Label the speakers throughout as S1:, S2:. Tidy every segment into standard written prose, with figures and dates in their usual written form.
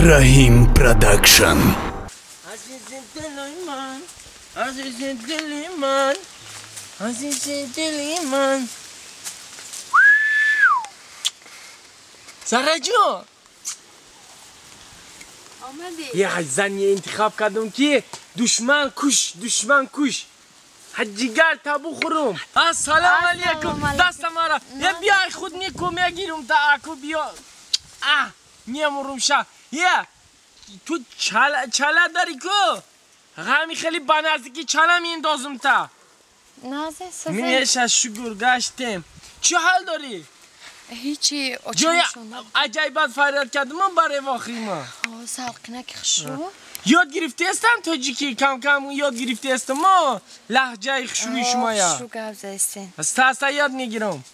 S1: Rahim Production.
S2: Azizim Diliman, Azizim Diliman, Azizim Diliman. Zara جون
S3: آمدی
S2: یه زنی انتخاب کردم که دشمن کش حجیگر تا بخورم السلام علیکم دست مرا یه بیای خود نیکو میگیرم تا اکو بیا میامورم شا یه تو چاله داری که غمی خیلی بنازدیکی چاله میندازم تا
S3: نازه سازه
S2: میشه شکر گشتم چه حال داری؟
S3: هیچی
S2: جای
S3: اچمشون
S2: عجایبات فریاد کردم برای واقعی ما
S3: سالقنک خشو
S2: یاد گرفته هستم تاجیکی کم کم یاد گرفته هستم ما لهجه خشوی شما یا
S3: شو گوزه استین
S2: از تا یاد میگیرم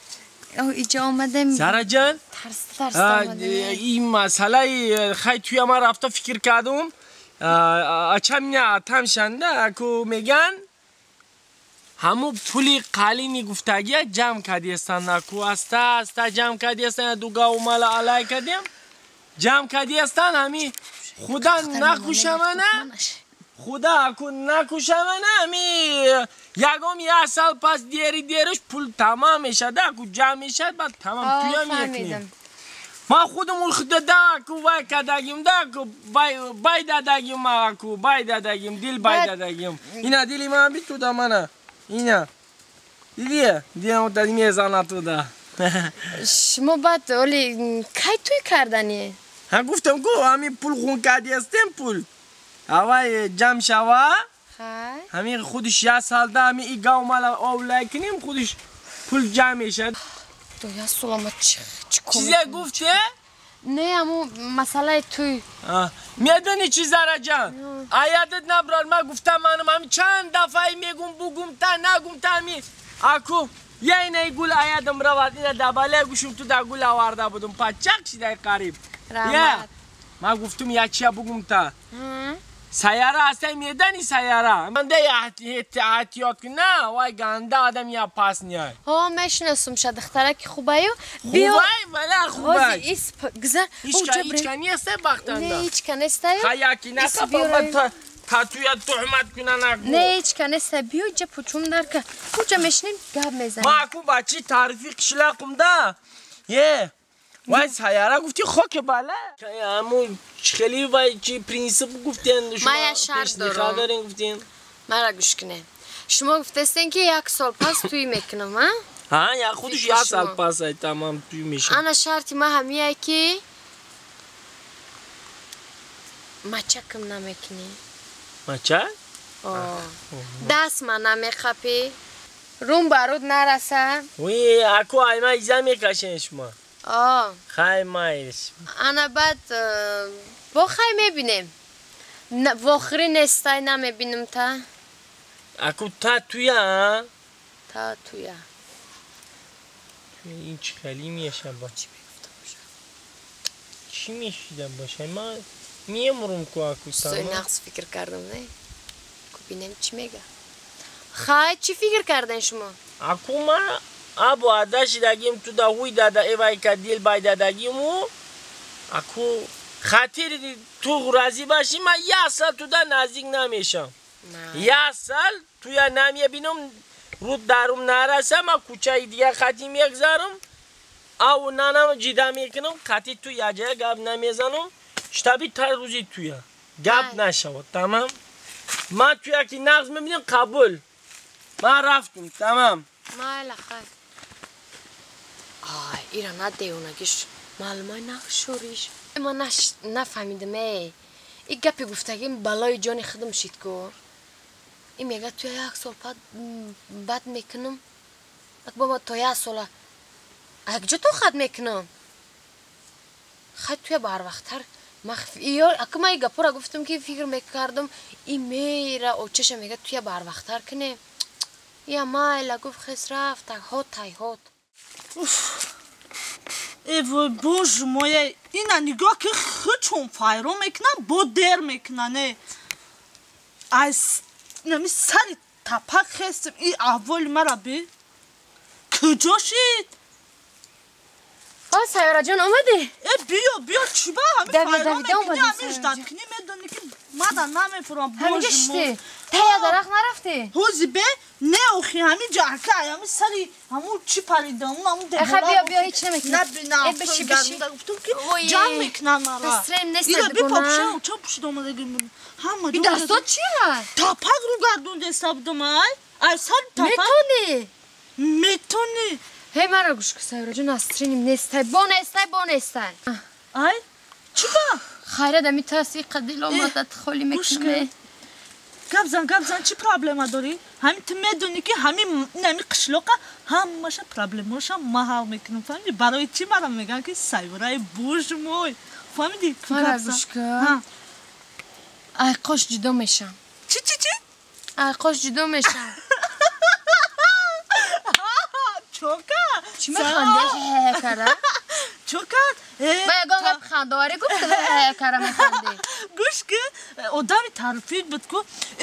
S3: اینجا آمدم
S2: زهرا جان
S3: ترس آمدم
S2: این مسئله خیلی توی ما رفته فکر کردم اچم نه تمشنده اکو میگن همو پولی قالینی گفتگی جمع کردی هستن اکو استا جمع کردی هستن دوگا و مالا علای کردیم جمع کردی هستن همی خدا نکشمنه خدا اکو نکشمنه همی یکم یه سال پس دیرش پول تمام میشد اکو جمع میشد بعد تمام توی میکنیم ما خودمون خدا اکو وای کدگیم اکو بای دادگیم ما اکو بای دادگیم دل بای دادگیم اینا دلی ما بی تو دا منه اینا دیدیه دیدیم تا میزانه تو دا
S3: شما بعد اولی کی توی کردنیه
S2: ها گفتم کو همین پول خون کردی هستیم پول هوای جمع شوا همین خودش یه سال ده همین ای گاو مالا اولای کنیم خودش پول جمع میشد
S3: تو یا سلامت
S2: چیزی گفته؟
S3: نه امو مسئله توی
S2: میدونی چی زهرا جان ایادت نبرار ما گفتم منم همین چند دفعه میگم بگم تا نگم تا می اکو یه اینه گل ایادم رواد اینا دباله گوشم تو دا گل آورده بودم پچک شده قریب یه ما گفتم یا چیا بگم تا سیاره هسته میدنی سیاره من ده احتیاط کن نه وای گنده آدم یا پاس نیای
S3: ها مشناسم شد اخترک خوبه
S2: خوبه ولی خوبه
S3: ایس گذر
S2: هیچ کنی هسته بختنده
S3: نه هیچ کنسته یو
S2: خیاکی نسا بابا تا توی تحمت کنن اکو
S3: نه هیچ کنسته بیو جا پوچون در که کجا مشنیم گب میزنیم
S2: ما اکو بچی تعریفی قشلاقم ده یه وای سیاره گفتی خاک بالا همون خیلی وای چی پرینسیپ گفتین شما
S3: ما یه شرط دارم
S2: گفتین
S3: مرا گوش کنه شما گفتستین که یک سال پس توی میکنم
S2: ها یا خودش یک سال پس های تمام توی میشه
S3: انا شرطی ما همیه که مچکم نمیکنی
S2: مچک؟
S3: دست من نمیخپی روم برود نرسه
S2: وی اکو ایما ایزا میکشن شما خیلی مایش
S3: انا بعد با خیلی میبینیم واخری نستای نمیبینم تا
S2: اکو تا توی ها؟
S3: تا توی
S2: این چی خیلی میشه با چی میشیدم باشه ما میمورم که اکو تا
S3: سوی نقص فکر کردم نه که بینم چی میگه خیلی چی فکر کردن شما
S2: اکو ما ابو عداشی دگیم تو دا هوی دادا ایوای که دیل بای دادگیمو اکو خاطر تو راضی باشی ما یه سال تو دا نزدیک نمیشم یه سال تو یا نمیه بینم رود دارم نرسه ما کوچه دیگه خطی میگذارم او نانم جدا میکنم خطی تو یا جای گب نمیزنم شتابی تا روزی توی گب نشود تمام ما توی که نقض میبینم قبول ما رفتم تمام
S3: مالا خیلی ایرا ندهونگیش معلومای نخشوریش ما نفهمیدم ای گپی گفتگیم بلای جانی خودم شید کن این میگه توی یک سال بعد میکنم بابا تا یک سال یک جا تو خود میکنم خیلی توی بر وقتتر اکا ما ای گپا را گفتم که فکر میکردم این میره او چشم میگه توی بر وقتتر کنیم یا مایلا گفت خیس رفت هات تای هات
S4: ای بوش مویه اینا نگاه که خچون فایرو میکنن با در میکنن از نمی سری تپک خستم این اول مرا بی کجا شید
S3: ها سیاره جان اومدی؟
S4: بیا چی با همه فایرام میکنی همیش دکنی میدونی که مادر نمیفرام
S3: همه گشتی تیا درخت نرفتی؟
S4: حوزی به نه اوخی همین جاکه همین سری همون چی پریده همون
S3: اخه بیا هیچ نمیکنه
S4: نه بشی جان میکنن مرا
S3: بسریم نست
S4: اینا بی
S3: بکنم
S4: پاپشه چه پوشید آمده گیم همه
S3: این دستات چیه؟
S4: تاپک رو گردونده سبدم ای سر تاپک میتونی
S3: هی مرا گوش که سیاره جان استرینیم نستای با نستای
S4: ای چی با؟
S3: خیره دمی تاسی قدیل آمدت خالی میکنه
S4: گبزن چی پرابلما داری؟ همین تو میدونی که همین نمی قشلوقه همشه پرابلماشا محل میکنم فهمیدی؟ برای چی مرا میگن که سیاره بوش موی فهمیدی؟
S3: مرا گوش که ای قاش جدا میشم
S4: چی؟
S3: ای قاش جدا میشم
S4: چوکا
S3: چی میخنده کره؟
S4: چوکا
S3: باید خندواری گفت کره میخنده
S4: گوش که آدمی تعریفید بود که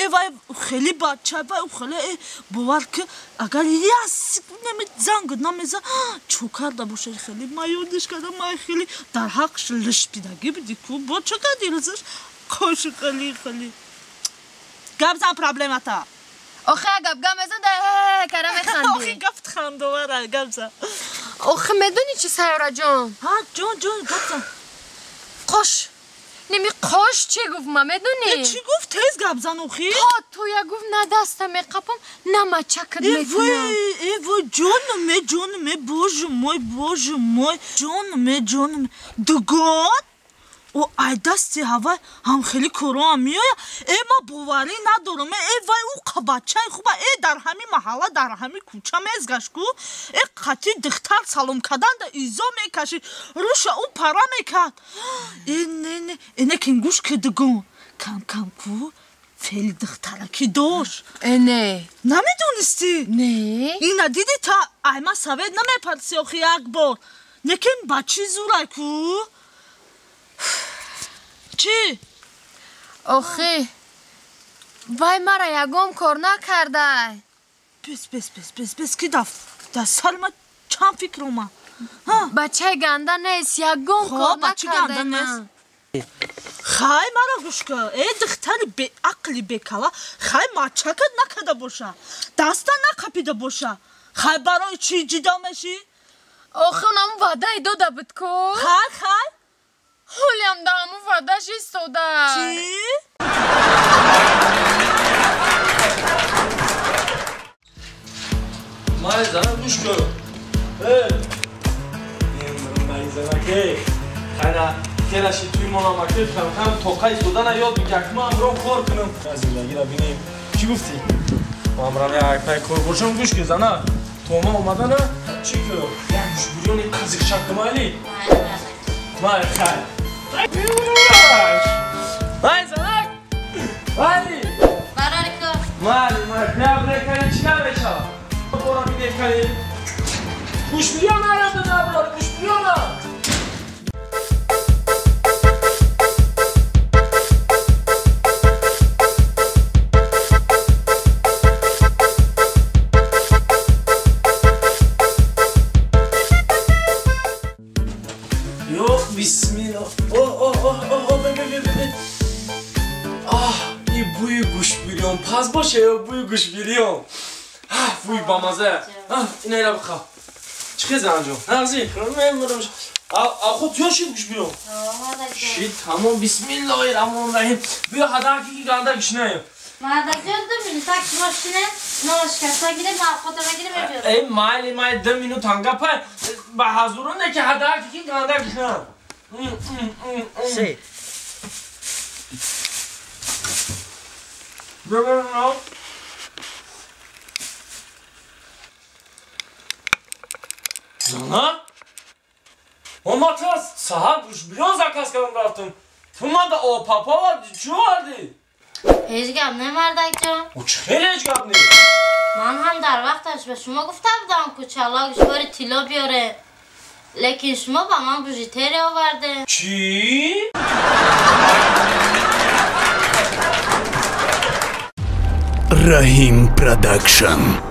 S4: وای خیلی بچه با خیلی باور که اگر یاس زنگ نمیزه چوکر دا باشه خیلی مایودش کردم ما خیلی در حقش لش پیدگی بدی که با چوکر دیرزش کاش خیلی گبزن پرابلماتا
S3: آخه گبزن ده کره میخنده
S4: آخه گفت خندواره گبزن
S3: آخه میدونی چی سیاره جان؟
S4: ها جون گبزن
S3: قاش نمی قاش چی گفت ما میدونی؟
S4: چی گفت تیز گبزن اوخی؟
S3: تو یا گفت نه دستم میقپم نه مچکت میکنم
S4: وای جانمه بوژ موی جانمه دگاد او ای دستی هوا هم خیلی کرام میاد ما باوری ندارم وای او بچه خوبه در همین محله در همین کوچه میزگشکو قطی دختر سلام کردن در ایزا میکشی روش او پرا میکرد اینه کنگوش که دگون کم کو فعلی دخترکی داشت
S3: نه
S4: نمیدونستی؟
S3: نه
S4: اینا دیدی تا ایما سوید نمیپرسی آخی یک بار نکن بچی زوره کو چی؟
S3: آخی وای مرا یگم کار نکرده
S4: بس که در سر ما چند فکر اومد
S3: بچه گنده نیست یگم کار نکرده من
S4: خواهی مرا گوش که دختری به عقلی بکلا خواهی مچکت نکده باشه دستا نکپیده باشه خواهی برای چی جدا میشی؟
S3: آخه اونم وعده داده بود که
S4: خواهی
S3: حالیم در همون وعدهش ایستاده
S4: چی؟
S2: مای زنه گوش کن مای زنه که خیلی کلاشی توی منامکه خم توقعی سودن یاد بگم ما امرام کار کنم از زندگی را بینیم چی گفتی؟ ما امرام یک پای کار باشم گوش که زنه تو ما اومدن چی که یک گوش بریون قزیق شکل مایلی مای خیلی مای زنک مالی
S3: برای که
S2: مالی پیابره کنی چی نمیشه برا بیده کنی گوش بریون آیم داده برای گوش بریون Bismillah. این بوی گوش بیریون پس باشه بوی گوش بیریون بوی بامزه این اینا بخواه چه زن جون نغزی میمونم خود توی گوش بیریون شید تمام بسم الله الرحمن الرحیم بیا هدرکی که گنده گشنه
S5: مادر جان 2 minut taksi maşine nalışkarsa gidip fotoğrafa gidip yapıyorum.
S2: ای مالی 2 minut hanga pay به حضورون نه که هدرکی که گنده گشنه
S1: سی
S2: ببینم زنا اما تا سهر گوش بیرون زکاس کردم رفتم تو من دا او پاپا چی وردی؟
S5: Hiç gel ne Merdak can?
S2: او چه خیلی هیچ گپ نی
S5: من هم در وقتش به شما گفتم بودم که چالاکش باری تیلا بیاره لیکن شما با من بوژیتری آورده
S2: چی؟
S1: Rahim Production.